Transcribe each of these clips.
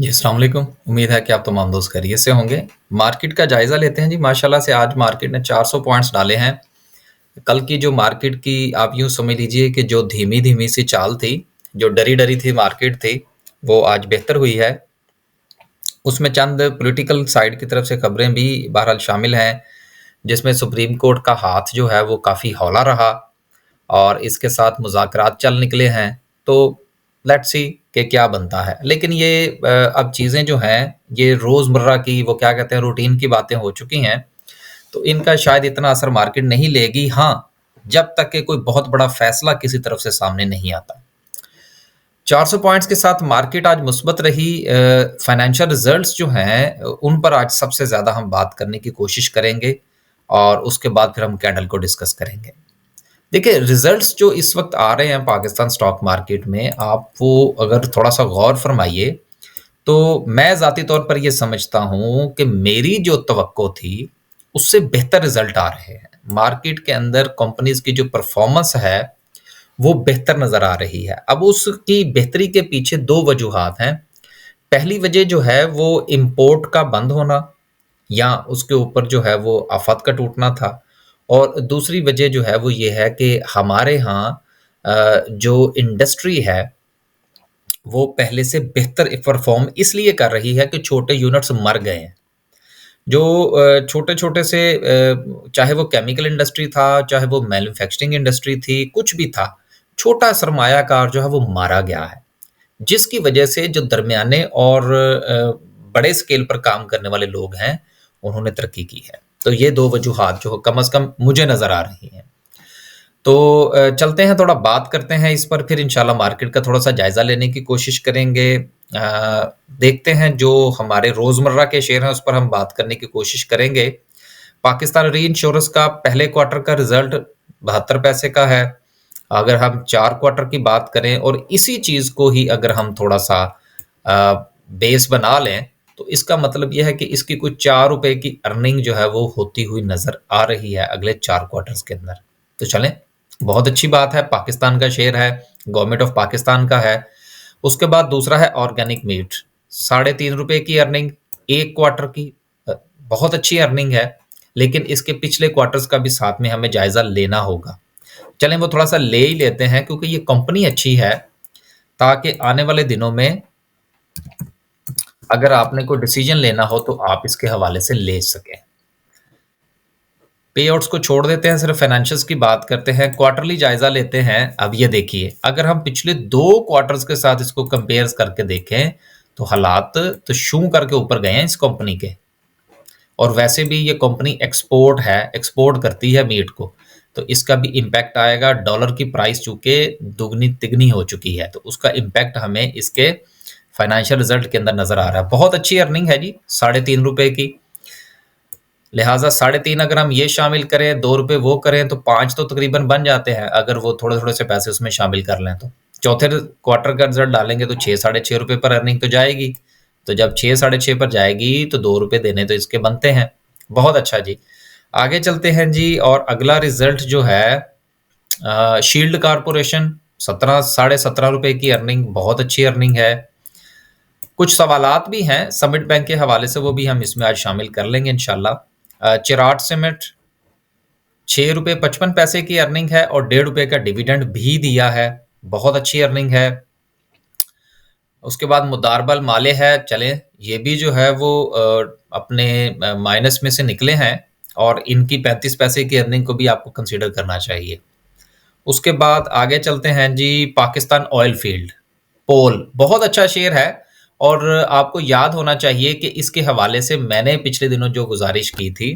जी, अस्सलाम वालेकुम। उम्मीद है कि आप तमाम दोस्त खैरियत से होंगे। मार्केट का जायज़ा लेते हैं जी, माशाल्लाह से आज मार्केट ने 400 पॉइंट्स डाले हैं। कल की जो मार्केट की आप यूँ समझ लीजिए कि जो धीमी-धीमी सी चाल थी, जो डरी-डरी थी मार्केट थी, वो आज बेहतर हुई है। उसमें चंद पॉलिटिकल साइड की तरफ से खबरें भी बहरहाल शामिल हैं, जिसमें सुप्रीम कोर्ट का हाथ जो है वो काफ़ी हौला रहा और इसके साथ मुज़ाकरात चल निकले हैं। तो लेट्स सी कि क्या बनता है। लेकिन ये अब चीज़ें जो हैं, ये रोज़मर्रा की वो क्या कहते हैं रूटीन की बातें हो चुकी हैं, तो इनका शायद इतना असर मार्केट नहीं लेगी। हाँ, जब तक कि कोई बहुत बड़ा फैसला किसी तरफ से सामने नहीं आता। 400 पॉइंट्स के साथ मार्केट आज मुस्बत रही। फाइनेंशियल रिजल्ट्स जो हैं उन पर आज सबसे ज़्यादा हम बात करने की कोशिश करेंगे और उसके बाद फिर हम कैंडल को डिस्कस करेंगे। देखिए, रिजल्ट्स जो इस वक्त आ रहे हैं पाकिस्तान स्टॉक मार्केट में, आप वो अगर थोड़ा-सा गौर फरमाइए, तो मैं ज़ाती तौर पर ये समझता हूँ कि मेरी जो तवक्को थी, उससे बेहतर रिज़ल्ट आ रहे हैं। मार्केट के अंदर कंपनीज़ की जो परफ़ॉर्मेंस है, वो बेहतर नज़र आ रही है। अब उसकी बेहतरी के पीछे 2 वजूहात हैं। पहली वजह जो है, वो इम्पोर्ट का बंद होना या उसके ऊपर जो है वो आफ़त का टूटना था और दूसरी वजह जो है वो ये है कि हमारे यहाँ जो इंडस्ट्री है, वो पहले से बेहतर परफ़ॉर्म इसलिए कर रही है कि छोटे यूनिट्स मर गए हैं। जो छोटे-छोटे से चाहे वो केमिकल इंडस्ट्री था, चाहे वो मैन्युफैक्चरिंग इंडस्ट्री थी, कुछ भी था, छोटा सरमायाकार जो है वो मारा गया है। जिसकी वजह से जो दरमियाने और बड़े स्केल पर काम करने वाले लोग हैं, उन्होंने तरक्की की है। तो ये 2 वजूहात जो कम से कम मुझे नज़र आ रही हैं। तो चलते हैं थोड़ा बात करते हैं इस पर फिर इंशाल्लाह मार्केट का थोड़ा-सा जायज़ा लेने की कोशिश करेंगे। देखते हैं जो हमारे रोज़मर्रा के शेयर हैं उस पर हम बात करने की कोशिश करेंगे। पाकिस्तान री-इंश्योरेंस का पहले क्वार्टर का रिज़ल्ट 72 पैसे का है। अगर हम 4 क्वार्टर की बात करें और इसी चीज़ को ही अगर हम थोड़ा-सा अ, बेस बना लें, तो इसका मतलब ये है कि इसकी कुछ ₹4 की अर्निंग जो है वो होती हुई नज़र आ रही है अगले 4 क्वार्टर्स के अंदर। तो चलें, बहुत अच्छी बात है, पाकिस्तान का शेयर है, गवर्नमेंट ऑफ पाकिस्तान का है। उसके बाद दूसरा है ऑर्गेनिक मीट, ₹3.5 की अर्निंग 1 क्वार्टर की। अ, बहुत अच्छी अर्निंग है, लेकिन इसके पिछले क्वार्टर्स का भी साथ में हमें जायज़ा लेना होगा। चलें वो थोड़ा-सा ले ही लेते हैं क्योंकि ये कंपनी अच्छी है, ताकि आने वाले दिनों में अगर आपने कोई डिसीज़न लेना हो तो आप इसके हवाले से ले सकें। पेआउट्स को छोड़ देते हैं, सिर्फ फाइनेंशियल्स की बात करते हैं, क्वार्टरली जायज़ा लेते हैं। अब ये देखिए, अगर हम पिछले 2 क्वार्टर्स के साथ इसको कंपेयर करके देखें, तो हालात तो शूं करके ऊपर गए हैं इस कंपनी के। और वैसे भी ये कंपनी एक्सपोर्ट करती है मीट को, तो इसका भी इम्पैक्ट आएगा। डॉलर की प्राइस चूँकि दुगनी-तिगनी हो चुकी है, तो उसका इम्पैक्ट हमें इसके फाइनेंशियल रिज़ल्ट के अंदर नज़र आ रहा है। बहुत अच्छी अर्निंग है जी, ₹3.5 की। लिहाजा 3.5 अगर हम ये शामिल करें, ₹2 वो करें तो 5 तो तकरीबन बन जाते हैं, अगर वो थोड़े-थोड़े से पैसे उसमें शामिल कर लें तो। चौथे क्वार्टर का रिज़ल्ट डालेंगे तो 6 साढ़े ₹6 पर अर्निंग तो जाएगी। तो जब 6 साढ़े 6 पर जाएगी तो ₹2 देने तो इसके बनते हैं। बहुत अच्छा जी। आगे चलते हैं जी और अगला रिज़ल्ट जो है शील्ड कॉर्पोरेशन 17 साढ़े ₹17 की अर्निंग बहुत अच्छी अर्निंग है। कुछ सवालात भी हैं समिट बैंक के हवाले से, वो भी हम इसमें आज शामिल कर लेंगे इंशाल्लाह। चिराट सीमेंट ₹6.55 की अर्निंग है और ₹1.5 का डिविडेंड भी दिया है, बहुत अच्छी अर्निंग है। उसके बाद मुदारबल माले है, चलें ये भी जो है वो अपने माइनस में से निकले हैं और इनकी 35 पैसे की अर्निंग को भी आपको कंसीडर करना चाहिए। उसके बाद आगे चलते हैं जी, पाकिस्तान ऑयल फील्ड, पोल बहुत अच्छा शेयर है और आपको याद होना चाहिए कि इसके हवाले से मैंने पिछले दिनों जो गुजारिश की थी,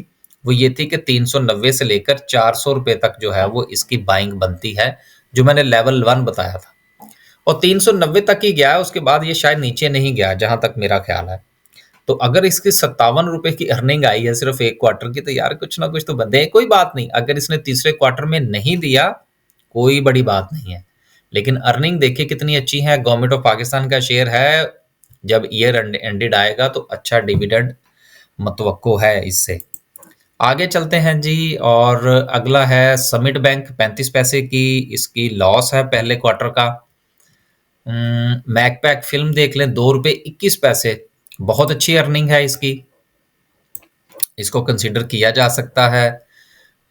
वो ये थी कि 390 से लेकर ₹400 तक जो है वो इसकी बाइंग बनती है, जो मैंने लेवल 1 बताया था और 390 तक ही गया है, उसके बाद ये शायद नीचे नहीं गया, जहाँ तक मेरा ख्याल है। तो अगर इसकी ₹57 की अर्निंग आई है सिर्फ 1 क्वार्टर की, तो यार कुछ ना कुछ तो बंदे हैं। कोई बात नहीं, अगर इसने तीसरे क्वार्टर में नहीं दिया, कोई बड़ी बात नहीं है। लेकिन अर्निंग देखिए कितनी अच्छी है, गवर्नमेंट ऑफ पाकिस्तान का शेयर है, जब ईयर एंडेड आएगा तो अच्छा डिविडेंड मतवक्को है इससे। आगे चलते हैं जी और अगला है समिट बैंक 35 पैसे की इसकी लॉस है पहले क्वार्टर का। मैकपैक फिल्म देख लें, ₹2.21, बहुत अच्छी अर्निंग है इसकी, इसको कंसीडर किया जा सकता है।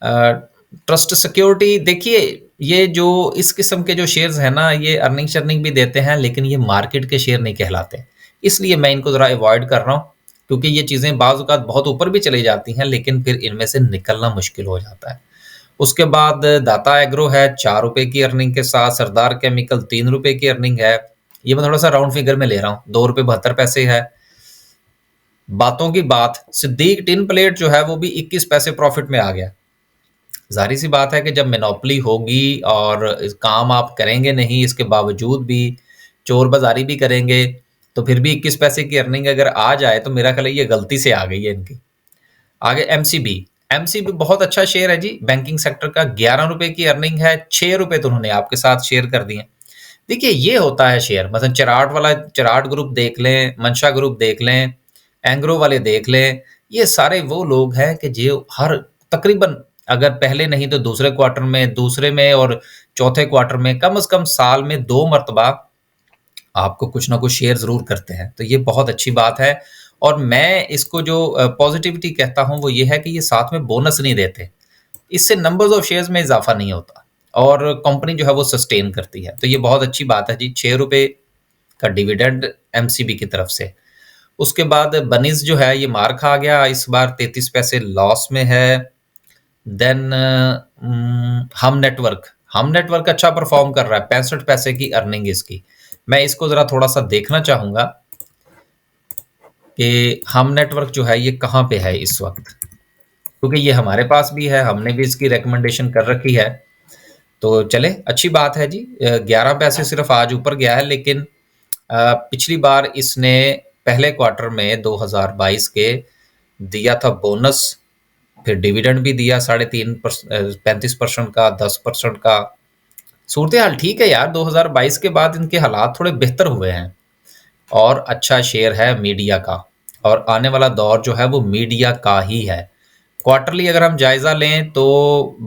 ट्रस्ट सिक्योरिटी देखिए, ये जो इस किस्म के जो शेयर्स हैं ना, ये अर्निंग शर्निंग भी देते हैं, लेकिन ये मार्केट के शेयर नहीं कहलाते, इसलिए मैं इनको ज़रा अवॉइड कर रहा हूँ, क्योंकि ये चीज़ें बाज़ औक़ात बहुत ऊपर भी चली जाती हैं, लेकिन फिर इनमें से निकलना मुश्किल हो जाता है। उसके बाद दाता एग्रो है ₹4 की अर्निंग के साथ, सरदार केमिकल ₹3 की अर्निंग है, ये मैं थोड़ा-सा राउंड फिगर में ले रहा हूँ, ₹2.72 है। बातों की बात, सिद्दीक टिन प्लेट जो है वो भी 21 पैसे प्रॉफिट में आ गया। ज़ाहिर सी बात है कि जब मोनोपोली होगी और इस काम आप करेंगे नहीं, इसके बावजूद भी चोर बाज़ारी भी करेंगे, तो फिर भी 21 पैसे की अर्निंग अगर आ जाए, तो मेरा ख़्याल है ये गलती से आ गई है इनकी। आगे एमसीबी, एमसीबी बहुत अच्छा शेयर है जी, बैंकिंग सेक्टर का, ₹11 की अर्निंग है, ₹6 तो उन्होंने आपके साथ शेयर कर दिए। देखिए, ये होता है शेयर, मतलब चराट वाला, चराट ग्रुप देख लें, मंशा ग्रुप देख लें, एंग्रो वाले देख लें, ये सारे वो लोग हैं कि जो हर तकरीबन, अगर पहले नहीं तो दूसरे क्वार्टर में, दूसरे में और चौथे क्वार्टर में, कम से कम साल में 2 मर्तबा आपको कुछ ना कुछ शेयर ज़रूर करते हैं। तो ये बहुत अच्छी बात है, और मैं इसको जो पॉज़िटिविटी कहता हूँ, वो ये है कि ये साथ में बोनस नहीं देते। इससे नंबर्स ऑफ शेयर्स में इज़ाफ़ा नहीं होता, और कंपनी जो है वो सस्टेन करती है। तो ये बहुत अच्छी बात है जी, ₹6 का डिविडेंड एमसीबी की तरफ से। उसके बाद बनीज़ जो है, ये मार खा गया, इस बार 33 पैसे लॉस में है। देन हम नेटवर्क अच्छा परफॉर्म कर रहा है, 65 पैसे की अर्निंग इसकी। मैं इसको ज़रा थोड़ा-सा देखना चाहूँगा कि हम नेटवर्क जो है ये कहाँ पे है इस वक़्त, क्योंकि ये हमारे पास भी है, हमने भी इसकी रिकमेंडेशन कर रखी है। तो चले, अच्छी बात है जी, 11 पैसे सिर्फ आज ऊपर गया है, लेकिन पिछली बार इसने पहले क्वार्टर में 2022 के दिया था बोनस, फिर डिविडेंड भी दिया 35% का, 10% का। सूरत हाल ठीक है यार, 2022 के बाद इनके हालात थोड़े बेहतर हुए हैं, और अच्छा शेयर है मीडिया का, और आने वाला दौर जो है वो मीडिया का ही है। क्वार्टरली अगर हम जायज़ा लें तो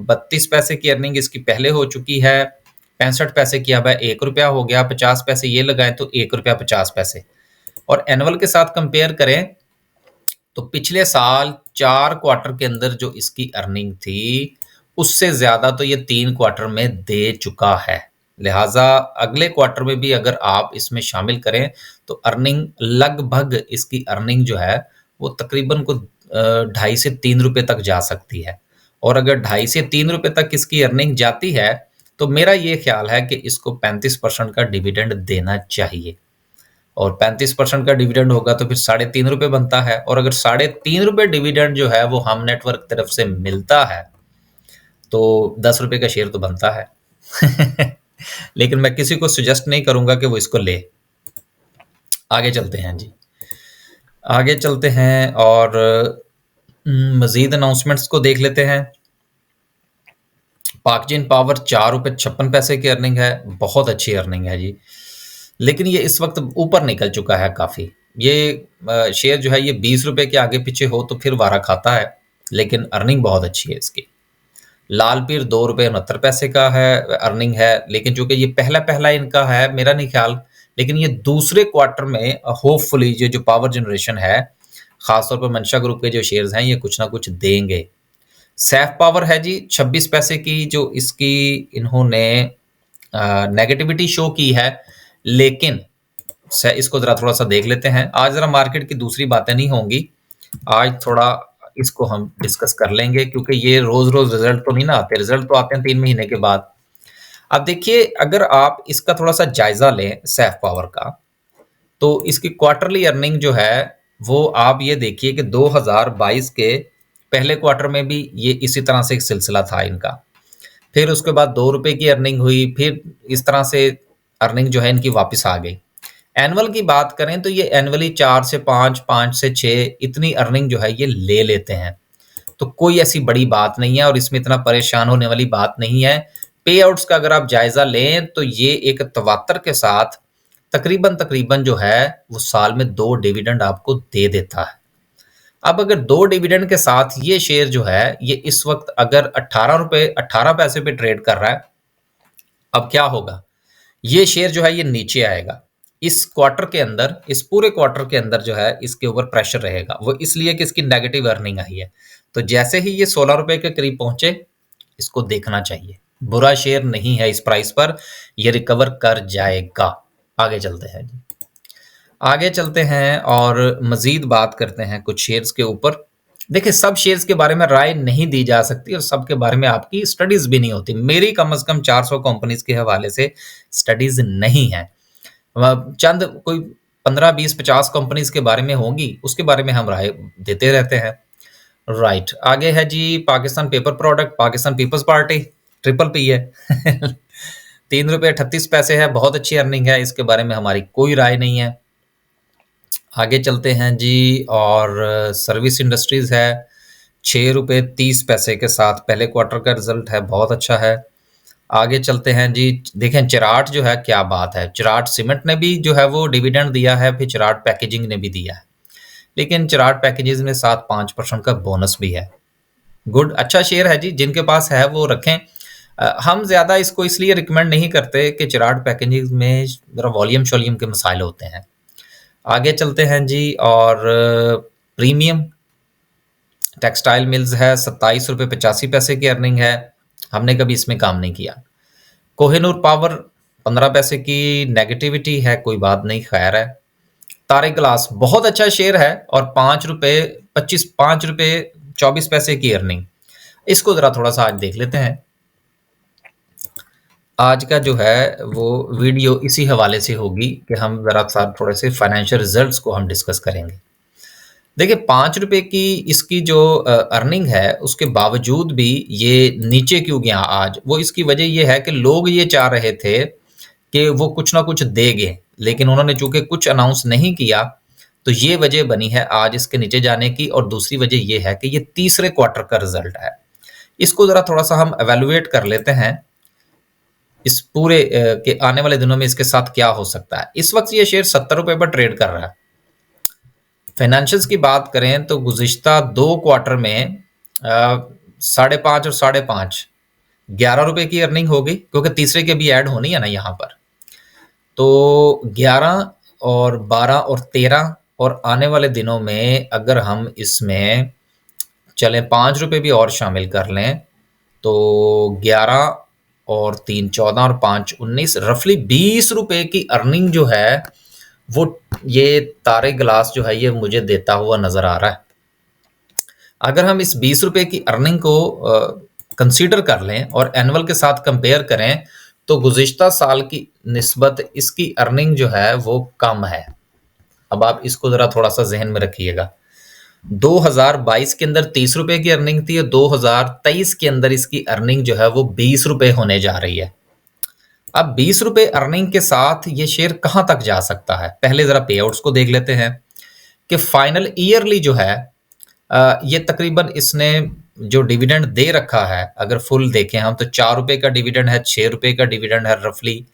32 पैसे की अर्निंग इसकी पहले हो चुकी है, 65 पैसे की अब है, ₹1 हो गया, 50 पैसे ये लगाएं तो ₹1.50। और एनुअल के साथ कंपेयर करें तो पिछले साल 4 क्वार्टर के अंदर जो इसकी अर्निंग थी, उससे ज़्यादा तो ये 3 क्वार्टर में दे चुका है। लिहाजा अगले क्वार्टर में भी अगर आप इसमें शामिल करें, तो अर्निंग लगभग, इसकी अर्निंग जो है वो तकरीबन को ₹2.5 से ₹3 तक जा सकती है। और अगर ₹2.5 से ₹3 तक इसकी अर्निंग जाती है, तो मेरा ये ख्याल है कि इसको 35% का डिविडेंड देना चाहिए, और 35% का डिविडेंड होगा तो फिर ₹3.5 बनता है, और अगर ₹3.5 डिविडेंड जो है वो हम नेटवर्क तरफ से मिलता है, तो ₹10 का शेयर तो बनता है। लेकिन मैं किसी को सजेस्ट नहीं करूंगा कि वो इसको ले। आगे चलते हैं जी, आगे चलते हैं और मजीद अनाउंसमेंट्स को देख लेते हैं। पाकजिन पावर ₹4.56 की अर्निंग है, बहुत अच्छी अर्निंग है जी, लेकिन ये इस वक्त ऊपर निकल चुका है काफ़ी। ये शेयर जो है ये ₹20 के आगे पीछे हो तो फिर वारा खाता है, लेकिन अर्निंग बहुत अच्छी है इसकी। लालपीर ₹2.69 का है, अर्निंग है, लेकिन चूंकि ये पहला पहला इनका है, मेरा नहीं ख्याल, लेकिन ये दूसरे क्वार्टर में होपफुली ये जो पावर जनरेशन है, खासतौर पर मंशा ग्रुप के जो शेयर्स हैं, ये कुछ ना कुछ देंगे। सैफ पावर है जी 26 पैसे की, जो इसकी इन्होंने नेगेटिविटी शो की है, लेकिन इसको जरा थोड़ा सा देख लेते हैं। आज जरा मार्केट की दूसरी बातें नहीं होंगी, आज थोड़ा इसको हम डिस्कस कर लेंगे, क्योंकि ये रोज रोज रिजल्ट तो नहीं ना आते, रिजल्ट तो आते हैं 3 महीने के बाद। अब देखिए, अगर आप इसका थोड़ा सा जायजा लें सैफ पावर का, तो इसकी क्वार्टरली अर्निंग जो है वो आप ये देखिए कि 2022 के पहले क्वार्टर में भी ये इसी तरह से एक सिलसिला था इनका, फिर उसके बाद ₹2 की अर्निंग हुई, फिर इस तरह से अर्निंग जो है इनकी वापस आ गई। एनुअल की बात करें तो ये एनुअली 4 से 5, 5 से 6 इतनी अर्निंग जो है ये ले लेते हैं, तो कोई ऐसी बड़ी बात नहीं है, और इसमें इतना परेशान होने वाली बात नहीं है। पे आउट्स का अगर आप जायजा लें तो ये एक तवातर के साथ तकरीबन जो है वो साल में 2 डिविडेंड आपको दे देता है। अब अगर 2 डिविडेंड के साथ ये शेयर जो है ये इस वक्त अगर ₹18 18 पैसे पे ट्रेड कर रहा है, अब क्या होगा, ये शेयर जो है ये नीचे आएगा। इस क्वार्टर के अंदर, इस पूरे क्वार्टर के अंदर जो है इसके ऊपर प्रेशर रहेगा, वो इसलिए कि इसकी नेगेटिव अर्निंग आई है। तो जैसे ही ये 16 रुपए के करीब पहुंचे, इसको देखना चाहिए। बुरा शेयर नहीं है इस प्राइस पर, ये रिकवर कर जाएगा। आगे चलते हैं जी, आगे चलते हैं और मजीद बात करते हैं कुछ शेयर्स के ऊपर। देखिए, सब शेयर्स के बारे में राय नहीं दी जा सकती और सबके बारे में आपकी स्टडीज भी नहीं होती। मेरी कम से कम 400 कंपनीज के हवाले से स्टडीज नहीं है। चंद कोई 15, 20, 50 कंपनीज के बारे में होंगी, उसके बारे में हम राय देते रहते हैं। राइट, आगे है जी Pakistan paper product, Pakistan peoples party, triple P है। 3 रुपये 38 पैसे है, बहुत अच्छी अर्निंग है, इसके बारे में हमारी कोई राय नहीं है। आगे चलते हैं जी, और सर्विस इंडस्ट्रीज है 6 रुपये 30 पैसे के साथ, पहले क्वार्टर का रिजल्ट है, बहुत अच्छा है। आगे चलते हैं जी, देखें चिराट जो है, क्या बात है, चिराट सीमेंट ने भी जो है वो डिविडेंड दिया है, फिर चिराट पैकेजिंग ने भी दिया है, लेकिन चिराट पैकेजेस में 7-5% का बोनस भी है। गुड, अच्छा शेयर है जी, जिनके पास है वो रखें। हम ज़्यादा इसको इसलिए रिकमेंड नहीं करते कि चिराट पैकेजिंग में ज़रा वॉल्यूम शॉल्यूम के मसाइल होते हैं। आगे चलते हैं जी, और प्रीमियम टेक्सटाइल मिल्स है 27 रुपये 85 पैसे की अर्निंग है, हमने कभी इसमें काम नहीं किया। कोहिनूर पावर 15 पैसे की नेगेटिविटी है, कोई बात नहीं, खैर है। तारे ग्लास बहुत अच्छा शेयर है और 5 रुपये 24 पैसे की अर्निंग। इसको जरा थोड़ा सा आज देख लेते हैं। आज का जो है वो वीडियो इसी हवाले से होगी कि हम जरा सा थोड़े से फाइनेंशियल रिजल्ट्स को हम डिस्कस करेंगे। देखिए, 5 रुपए की इसकी जो अर्निंग है, उसके बावजूद भी ये नीचे क्यों गया आज, वो इसकी वजह ये है कि लोग ये चाह रहे थे कि वो कुछ ना कुछ देंगे, लेकिन उन्होंने चूंकि कुछ अनाउंस नहीं किया, तो ये वजह बनी है आज इसके नीचे जाने की। और दूसरी वजह ये है कि ये तीसरे क्वार्टर का रिजल्ट है। इसको जरा थोड़ा सा हम एवेलुएट कर लेते हैं, इस पूरे के आने वाले दिनों में इसके साथ क्या हो सकता है। इस वक्त ये शेयर 70 रुपए पर ट्रेड कर रहा है। फाइनेंशियल्स की बात करें तो गुज़िश्ता 2 क्वार्टर में 5.5 और 5.5 11 रुपए की अर्निंग होगी, क्योंकि तीसरे के भी ऐड होनी है ना यहाँ पर। तो 11 और 12 और 13 और आने वाले दिनों में अगर हम इसमें चलें 5 रुपए भी और शामिल कर लें, तो 11 और 3 14 और 5 19, रफली 20 रुपए की अर्निंग जो है वो ये तारे ग्लास जो है ये मुझे देता हुआ नजर आ रहा है। अगर हम इस 20 रुपए की अर्निंग को कंसीडर कर लें और एनुअल के साथ कंपेयर करें, तो गुज़िश्ता साल की निस्बत इसकी अर्निंग जो है वो कम है। अब आप इसको जरा थोड़ा सा जहन में रखिएगा। 2022 के अंदर 30 रुपए की अर्निंग थी और 2023 के अंदर इसकी अर्निंग जो है वो 20 रुपए होने जा रही है। अब 20 रुपए अर्निंग के साथ ये शेयर कहां तक जा सकता है, पहले जरा पे आउट्स को देख लेते हैं कि फाइनल ईयरली जो है ये तकरीबन इसने जो डिविडेंड दे रखा है, अगर फुल देखें हम तो 4 रुपए का डिविडेंड है, 6 रुपए का डिविडेंड है, रफली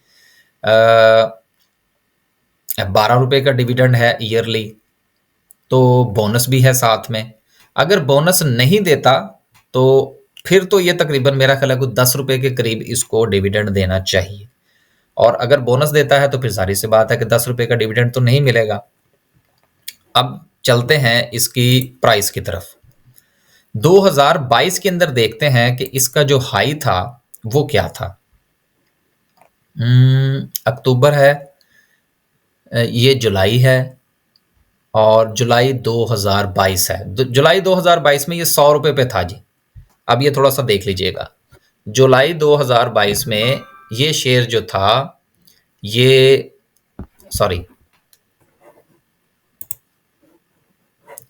12 रुपए का डिविडेंड है ईयरली, तो बोनस भी है साथ में। अगर बोनस नहीं देता तो फिर तो ये तकरीबन मेरा ख्याल है कुछ 10 रुपए के करीब इसको डिविडेंड देना चाहिए, और अगर बोनस देता है तो फिर जाहिर सी बात है कि 10 रुपए का डिविडेंड तो नहीं मिलेगा। अब चलते हैं इसकी प्राइस की तरफ। 2022 के अंदर देखते हैं कि इसका जो हाई था वो क्या था। अक्टूबर है, ये जुलाई है, और जुलाई 2022 है। जुलाई 2022 में ये 100 रुपए पे था जी। अब ये थोड़ा सा देख लीजिएगा, जुलाई 2022 में ये शेयर जो था ये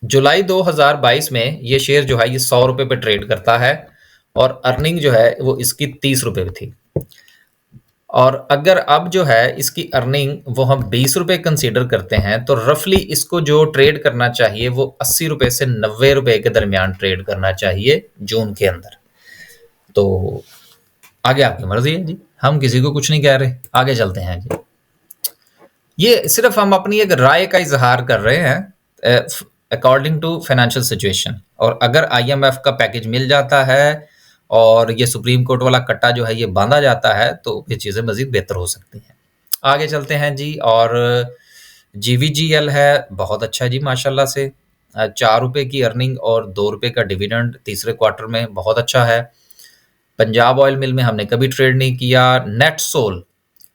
जुलाई 2022 में ये शेयर जो है ये 100 रुपए पे ट्रेड करता है और अर्निंग जो है वो इसकी 30 रुपए थी। और अगर अब जो है इसकी अर्निंग वो हम 20 रुपए कंसीडर करते हैं, तो रफली इसको जो ट्रेड करना चाहिए वो 80 रुपए से 90 रुपए के दरमियान ट्रेड करना चाहिए जून के अंदर। तो आगे आपकी मर्जी है जी, हम किसी को कुछ नहीं कह रहे। आगे चलते हैं जी, ये सिर्फ हम अपनी एक राय का इजहार कर रहे हैं अकॉर्डिंग टू फाइनेंशियल सिचुएशन। और अगर IMF का पैकेज मिल जाता है और ये सुप्रीम कोर्ट वाला कट्टा जो है ये बांधा जाता है, तो ये चीज़ें मजीद बेहतर हो सकती हैं। आगे चलते हैं जी। और जीवीजीएल है, बहुत अच्छा जी माशाल्लाह से। ₹4 की अर्निंग और ₹2 का डिविडेंड तीसरे क्वार्टर में, बहुत अच्छा है। पंजाब ऑयल मिल में हमने कभी ट्रेड नहीं किया। नेटसोल,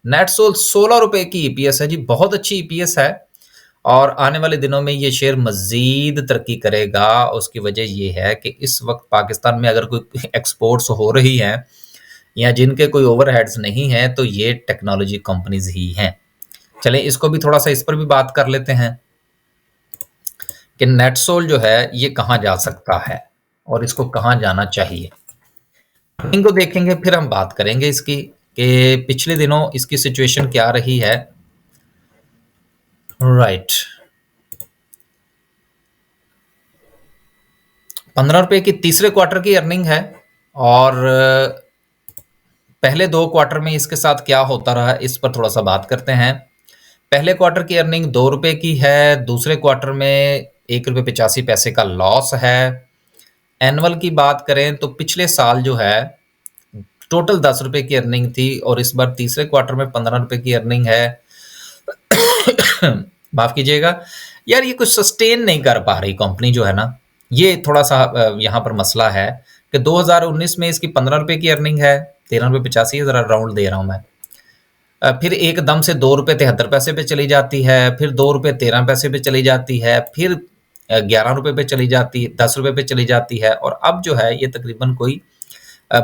नेटसोल ₹16 की ईपीएस है जी, बहुत अच्छी ईपीएस है। और आने वाले दिनों में ये शेयर मज़ीद तरक्की करेगा। उसकी वजह ये है कि इस वक्त पाकिस्तान में अगर कोई एक्सपोर्ट्स हो रही हैं या जिनके कोई ओवरहेड्स नहीं हैं, तो ये टेक्नोलॉजी कंपनीज ही हैं। चलें इसको भी थोड़ा सा इस पर भी बात कर लेते हैं कि नेटसोल जो है ये कहाँ जा सकता है और इसको कहाँ जाना चाहिए। इनको देखेंगे फिर हम बात करेंगे इसकी कि पिछले दिनों इसकी सिचुएशन क्या रही है। राइट, ₹15 की तीसरे क्वार्टर की अर्निंग है। और पहले 2 क्वार्टर में इसके साथ क्या होता रहा इस पर थोड़ा सा बात करते हैं। पहले क्वार्टर की अर्निंग ₹2 की है, दूसरे क्वार्टर में ₹1.85 का लॉस है। एनुअल की बात करें तो पिछले साल जो है टोटल ₹10 की अर्निंग थी और इस बार तीसरे क्वार्टर में ₹15 की अर्निंग है। माफ कीजिएगा यार, ये कुछ सस्टेन नहीं कर पा रही कंपनी जो है ना, ये थोड़ा सा यहाँ पर मसला है कि 2019 में इसकी ₹15 की अर्निंग है, ₹13.85 जरा राउंड दे रहा हूँ मैं। फिर एकदम से ₹2.73 पे चली जाती है, फिर ₹2.13 पे चली जाती है, फिर ₹11 पे चली जाती है, ₹10 पे चली जाती है और अब जो है ये तकरीबन कोई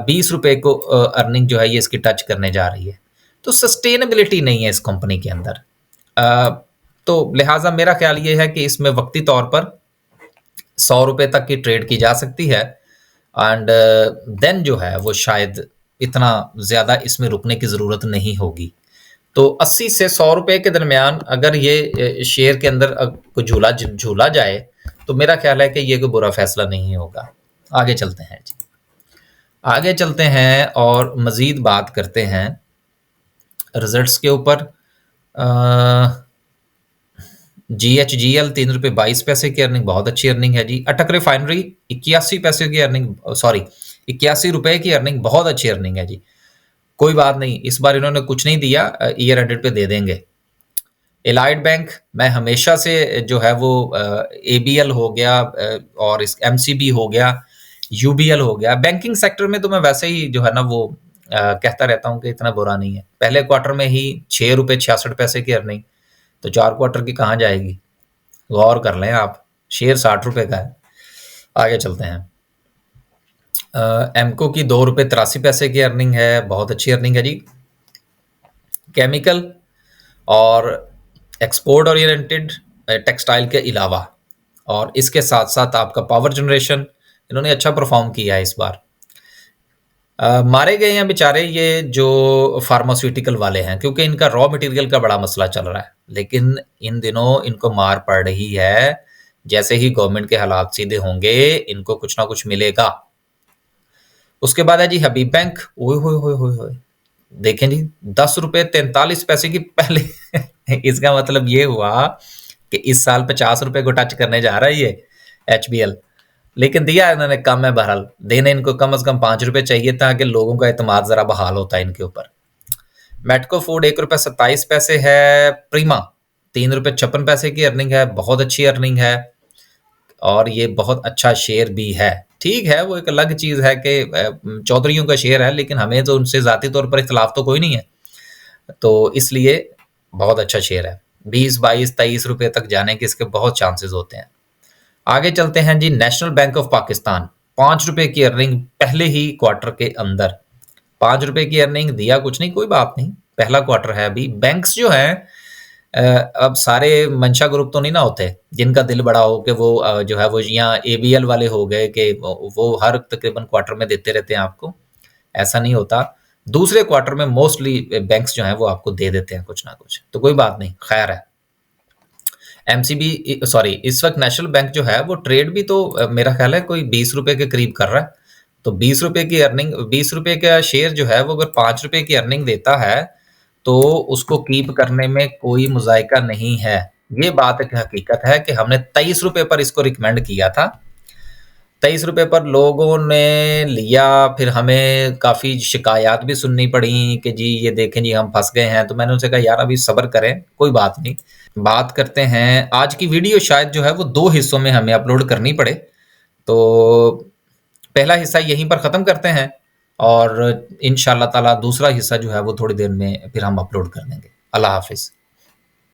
₹20 को अर्निंग जो है ये इसकी टच करने जा रही है। तो सस्टेनेबिलिटी नहीं है इस कंपनी के अंदर। तो लिहाजा मेरा ख्याल ये है कि इसमें वक्ती तौर पर ₹100 तक की ट्रेड की जा सकती है एंड देन जो है वो शायद इतना ज़्यादा इसमें रुकने की ज़रूरत नहीं होगी। तो 80 से ₹100 के दरमियान अगर ये शेयर के अंदर कोई झूला जाए तो मेरा ख्याल है कि ये कोई बुरा फैसला नहीं होगा। आगे चलते हैं जी, आगे चलते हैं और मज़ीद बात करते हैं रिजल्ट्स के ऊपर। GHGL ₹3.22 की अर्निंग, बहुत अच्छी अर्निंग है जी। अटक रिफाइनरी ₹81 की अर्निंग, सॉरी ₹81 की अर्निंग, बहुत अच्छी अर्निंग है जी। कोई बात नहीं, इस बार इन्होंने कुछ नहीं दिया, ईयर एंडेड पे दे देंगे। एलाइड बैंक, मैं हमेशा से जो है वो ABL हो गया और इस MCB हो गया, UBL हो गया, बैंकिंग सेक्टर में तो मैं वैसे ही जो है ना वो कहता रहता हूँ कि इतना बुरा नहीं है। पहले क्वार्टर में ही ₹6.66 की अर्निंग, तो 4 क्वार्टर की कहाँ जाएगी, गौर कर लें आप। शेयर ₹60 का है। आगे चलते हैं। एमको की ₹2.83 की अर्निंग है, बहुत अच्छी अर्निंग है जी। केमिकल और एक्सपोर्ट ओरिएंटेड टेक्सटाइल के अलावा और इसके साथ साथ आपका पावर जनरेशन, इन्होंने अच्छा परफॉर्म किया है इस बार। मारे गए हैं बेचारे ये जो फार्मास्यूटिकल वाले हैं, क्योंकि इनका रॉ मटेरियल का बड़ा मसला चल रहा है, लेकिन इन दिनों इनको मार पड़ रही है। जैसे ही गवर्नमेंट के हालात सीधे होंगे इनको कुछ ना कुछ मिलेगा। उसके बाद है जी हबीब बैंक, ओए होए होए होए होए, देखें जी ₹10.43 की पहले इसका मतलब ये हुआ कि इस साल ₹50 को टच करने जा रहा है ये HBL, लेकिन दिया इन्होंने कम है। बहरहाल देने इनको कम से कम ₹5 चाहिए ताकि लोगों का एतमाद जरा बहाल होता है इनके ऊपर। मेटको फूड ₹1.27 है। प्रीमा ₹3.56 की अर्निंग है, बहुत अच्छी अर्निंग है और ये बहुत अच्छा शेयर भी है। ठीक है, वो एक अलग चीज़ है कि चौधरियों का शेयर है, लेकिन हमें तो उनसे ज़ाती तौर पर इख्तलाफ तो कोई नहीं है, तो इसलिए बहुत अच्छा शेयर है। 20, 22, ₹23 तक जाने के इसके बहुत चांसेस होते हैं। आगे चलते हैं जी, नेशनल बैंक ऑफ पाकिस्तान, ₹5 की अर्निंग पहले ही क्वार्टर के अंदर। ₹5 की अर्निंग, दिया कुछ नहीं, कोई बात नहीं, पहला क्वार्टर है अभी। बैंक्स जो हैं अब सारे मंशा ग्रुप तो नहीं ना होते जिनका दिल बड़ा हो कि वो जो है वो यहाँ ABL वाले हो गए कि वो हर तकरीबन क्वार्टर में देते रहते हैं आपको, ऐसा नहीं होता। दूसरे क्वार्टर में मोस्टली बैंक्स जो हैं वो आपको दे देते हैं कुछ ना कुछ, तो कोई बात नहीं, खैर है। MCB, सॉरी, इस वक्त नेशनल बैंक जो है वो ट्रेड भी तो मेरा ख्याल है कोई ₹20 के करीब कर रहा है। तो ₹20 की अर्निंग, ₹20 का शेयर जो है वो अगर ₹5 की अर्निंग देता है तो उसको कीप करने में कोई मुज़ायका नहीं है। ये बात एक हकीकत है कि हमने ₹23 पर इसको रिकमेंड किया था। ₹23 पर लोगों ने लिया, फिर हमें काफ़ी शिकायत भी सुननी पड़ी कि जी ये देखें जी हम फँस गए हैं। तो मैंने उनसे कहा यार अभी सब्र करें, कोई बात नहीं। बात करते हैं आज की वीडियो शायद जो है वो 2 हिस्सों में हमें अपलोड करनी पड़े। तो पहला हिस्सा यहीं पर ख़त्म करते हैं और इंशाअल्लाह ताला दूसरा हिस्सा जो है वो थोड़ी देर में फिर हम अपलोड कर देंगे। अल्लाह हाफ़िज़।